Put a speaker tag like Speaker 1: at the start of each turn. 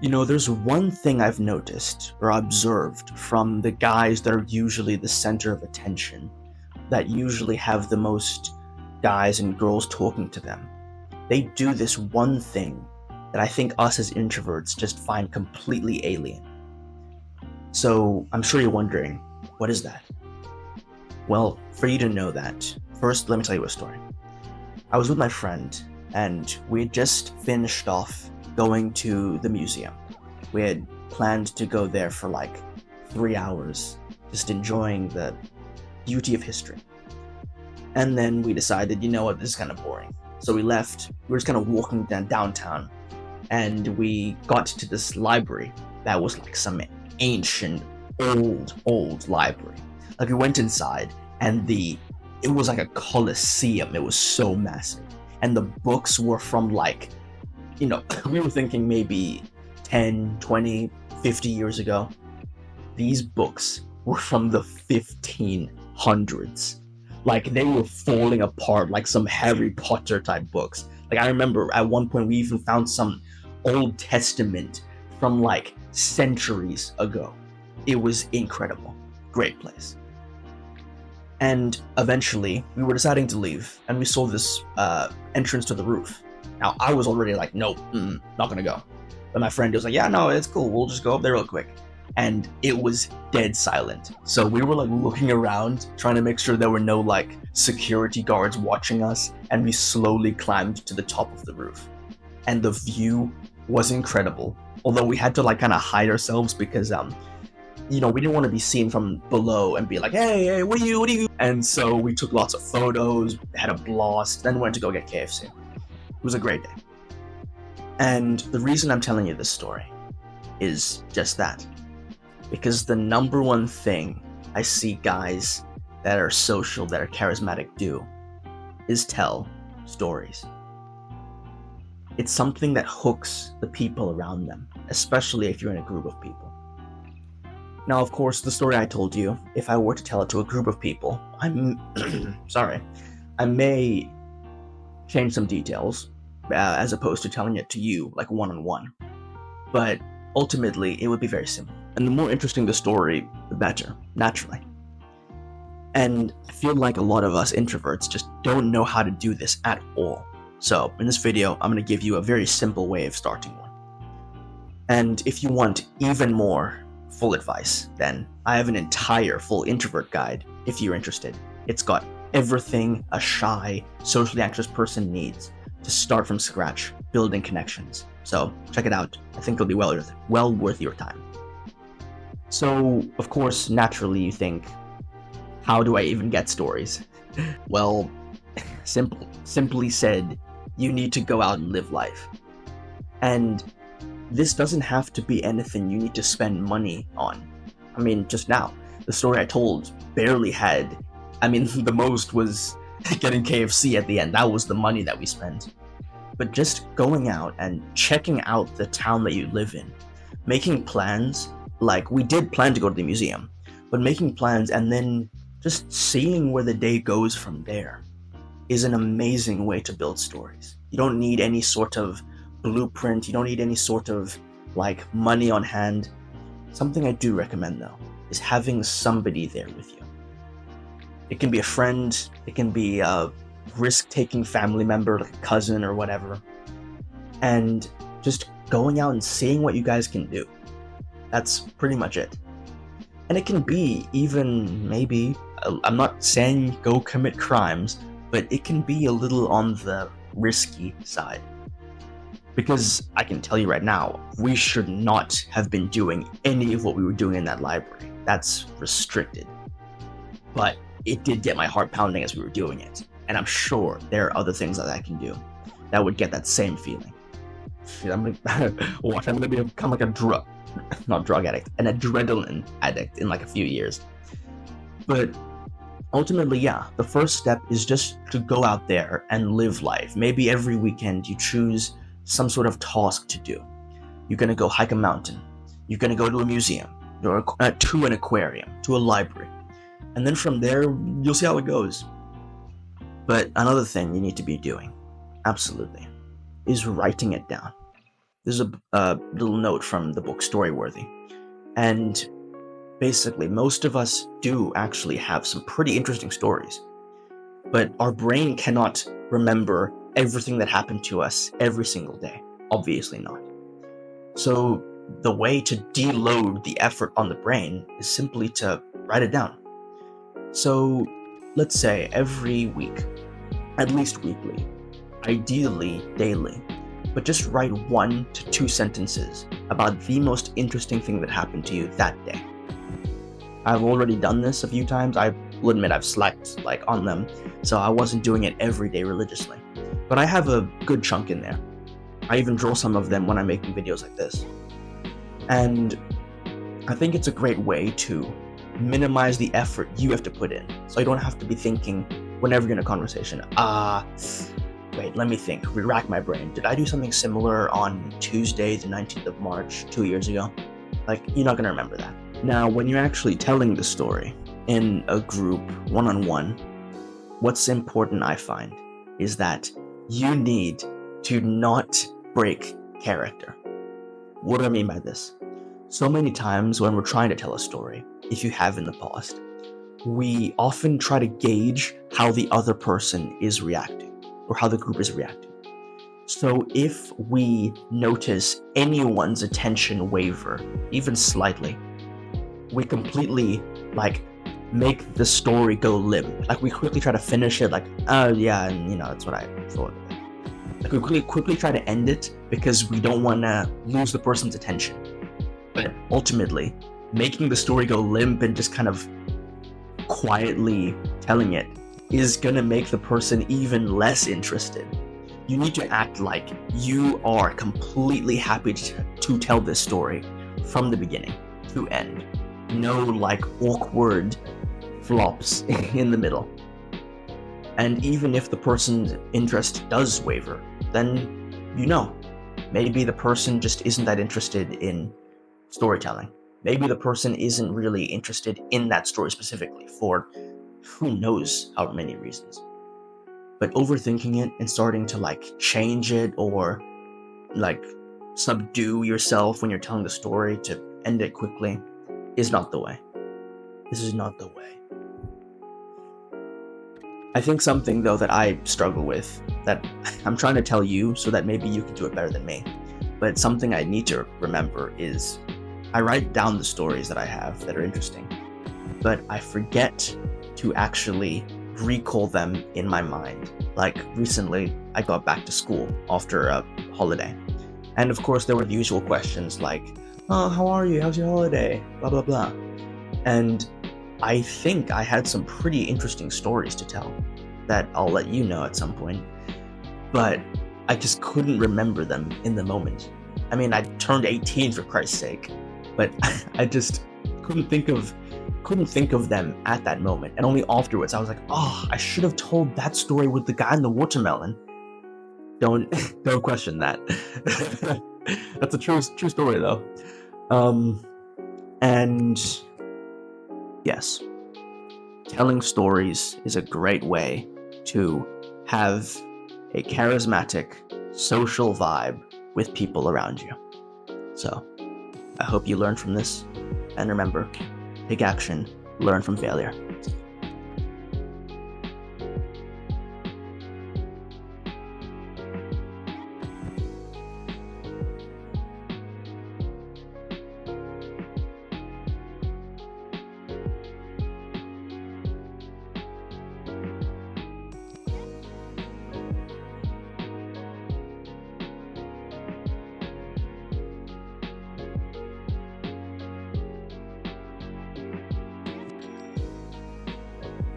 Speaker 1: There's one thing I've noticed or observed from the guys that are usually the center of attention, that usually have the most guys and girls talking to them. They do this one thing that I think us as introverts just find completely alien. So I'm sure you're wondering, what is that? Well, for you to know that, first let me tell you a story. I was with my friend, and we had just finished off going to the museum. We had planned to go there for like 3 hours, just enjoying the beauty of history. And then we decided, you know what, this is kind of boring. So we left. We were just kind of walking downtown, and we got to this library that was like some ancient, old library. Like we went inside, and it was like a coliseum. It was so massive, and the books were from like, we were thinking maybe 10, 20, 50 years ago. These books were from the 1500s. Like they were falling apart like some Harry Potter type books. Like I remember at one point we even found some Old Testament from like centuries ago. It was incredible. Great place. And eventually we were deciding to leave, and we saw this entrance to the roof. Now I was already like, nope, not gonna go. But my friend was like, yeah, no, it's cool. We'll just go up there real quick. And it was dead silent. So we were like looking around, trying to make sure there were no like security guards watching us. And we slowly climbed to the top of the roof. And the view was incredible. Although we had to like kind of hide ourselves because, we didn't want to be seen from below and be like, hey, what are you? And so we took lots of photos, had a blast, then went to go get KFC. It was a great day. And the reason I'm telling you this story is just that. Because the number one thing I see guys that are social, that are charismatic do is tell stories. It's something that hooks the people around them, especially if you're in a group of people. Now, of course, the story I told you, if I were to tell it to a group of people, I may change some details, as opposed to telling it to you like one-on-one. But ultimately, it would be very simple. And the more interesting the story, the better, naturally. And I feel like a lot of us introverts just don't know how to do this at all. So in this video, I'm going to give you a very simple way of starting one. And if you want even more full advice, then I have an entire full introvert guide if you're interested. It's got everything a shy, socially anxious person needs to start from scratch, building connections. So check it out. I think it'll be well worth your time. So, of course, naturally you think, how do I even get stories? Well, simply said, you need to go out and live life. And this doesn't have to be anything you need to spend money on. I mean, just now, the story I told barely had, the most was getting KFC at the end. That was the money that we spent. But just going out and checking out the town that you live in, making plans, like we did plan to go to the museum, but making plans and then just seeing where the day goes from there is an amazing way to build stories. You don't need any sort of blueprint, you don't need any sort of like money on hand. Something I do recommend though is having somebody there with you. It can be a friend, it can be a risk-taking family member, like a cousin or whatever, and just going out and seeing what you guys can do. That's pretty much it. And it can be even maybe, I'm not saying go commit crimes, but it can be a little on the risky side. Because I can tell you right now, we should not have been doing any of what we were doing in that library. That's restricted. But it did get my heart pounding as we were doing it. And I'm sure there are other things that I can do that would get that same feeling. I'm gonna become like not drug addict, an adrenaline addict in like a few years. But ultimately, yeah, the first step is just to go out there and live life. Maybe every weekend you choose some sort of task to do. You're gonna go hike a mountain. You're gonna go to a museum, or to an aquarium, to a library. And then from there, you'll see how it goes. But another thing you need to be doing, absolutely, is writing it down. This is a little note from the book Storyworthy. And basically, most of us do actually have some pretty interesting stories, but our brain cannot remember everything that happened to us every single day. Obviously not. So the way to deload the effort on the brain is simply to write it down. So let's say every week, at least weekly, ideally daily, but just write 1 to 2 sentences about the most interesting thing that happened to you that day. I've already done this a few times. I will admit I've slacked on them, so I wasn't doing it every day religiously. But I have a good chunk in there. I even draw some of them when I'm making videos like this. And I think it's a great way to minimize the effort you have to put in. So you don't have to be thinking whenever you're in a conversation, wait, let me think, rack my brain. Did I do something similar on Tuesday, the 19th of March, 2 years ago? You're not gonna remember that. Now, when you're actually telling the story in a group, one-on-one, what's important, I find, is that you need to not break character. What do I mean by this? So many times when we're trying to tell a story, if you have in the past, we often try to gauge how the other person is reacting, or how the group is reacting. So if we notice anyone's attention waver, even slightly, we completely make the story go limp. We quickly try to finish it oh yeah, and that's what I thought. We quickly try to end it because we don't want to lose the person's attention. But ultimately, making the story go limp and just kind of quietly telling it is gonna make the person even less interested. You need to act like you are completely happy to tell this story from the beginning to end. No awkward flops in the middle. And even if the person's interest does waver, then maybe the person just isn't that interested in storytelling. Maybe the person isn't really interested in that story specifically for who knows how many reasons. But overthinking it and starting to change it or subdue yourself when you're telling the story to end it quickly is not the way. This is not the way. I think something though that I struggle with, that I'm trying to tell you so that maybe you can do it better than me, but something I need to remember is I write down the stories that I have that are interesting, but I forget to actually recall them in my mind. Recently, I got back to school after a holiday, and of course there were the usual questions oh, how are you? How's your holiday? Blah, blah, blah. And I think I had some pretty interesting stories to tell that I'll let you know at some point, but I just couldn't remember them in the moment. I mean, I turned 18 for Christ's sake, but I just couldn't think of them at that moment. And only afterwards I was I should have told that story with the guy in the watermelon. Don't question that. That's a true story though. And yes, telling stories is a great way to have a charismatic social vibe with people around you. So I hope you learn from this, and remember, take action, learn from failure.